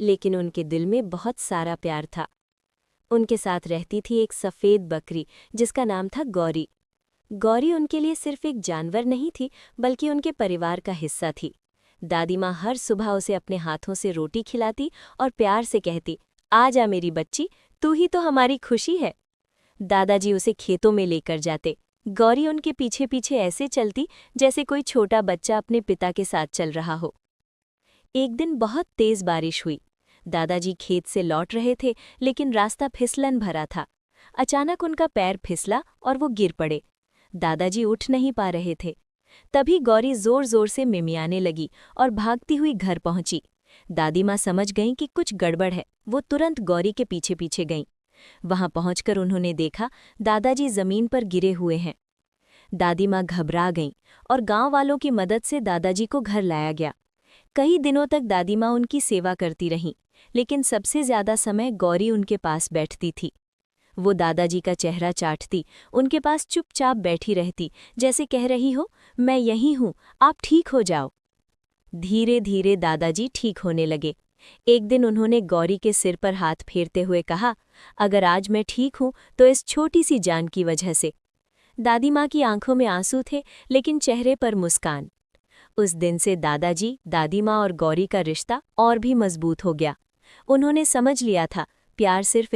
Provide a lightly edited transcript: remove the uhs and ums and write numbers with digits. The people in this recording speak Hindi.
लेकिन उनके दिल में बहुत सारा प्यार था। उनके साथ रहती थी एक सफ़ेद बकरी जिसका नाम था गौरी। गौरी उनके लिए सिर्फ एक जानवर नहीं थी, बल्कि उनके परिवार का हिस्सा थी। दादी माँ हर सुबह उसे अपने हाथों से रोटी खिलाती और प्यार से कहती, आ जा मेरी बच्ची, तू ही तो हमारी खुशी है। दादाजी उसे खेतों में लेकर जाते। गौरी उनके पीछे पीछे ऐसे चलती जैसे कोई छोटा बच्चा अपने पिता के साथ चल रहा हो। एक दिन बहुत तेज बारिश हुई। दादाजी खेत से लौट रहे थे, लेकिन रास्ता फिसलन भरा था। अचानक उनका पैर फिसला और वो गिर पड़े। दादाजी उठ नहीं पा रहे थे। तभी गौरी जोर जोर से मिमियाने लगी और भागती हुई घर पहुंची। दादी माँ समझ गईं कि कुछ गड़बड़ है। वो तुरंत गौरी के पीछे पीछे गईं। वहां पहुंचकर उन्होंने देखा दादाजी जमीन पर गिरे हुए हैं। दादी माँ घबरा गईं और गांव वालों की मदद से दादाजी को घर लाया गया। कई दिनों तक दादी माँ उनकी सेवा करती रहीं, लेकिन सबसे ज्यादा समय गौरी उनके पास बैठती थी। वो दादाजी का चेहरा चाटती, उनके पास चुपचाप बैठी रहती, जैसे कह रही हो, मैं यहीं हूँ, आप ठीक हो जाओ। धीरे धीरे दादाजी ठीक होने लगे। एक दिन उन्होंने गौरी के सिर पर हाथ फेरते हुए कहा, अगर आज मैं ठीक हूँ तो इस छोटी सी जान की वजह से। दादी माँ की आंखों में आंसू थे, लेकिन चेहरे पर मुस्कान। उस दिन से दादाजी, दादी माँ और गौरी का रिश्ता और भी मजबूत हो गया। उन्होंने समझ लिया था, प्यार सिर्फ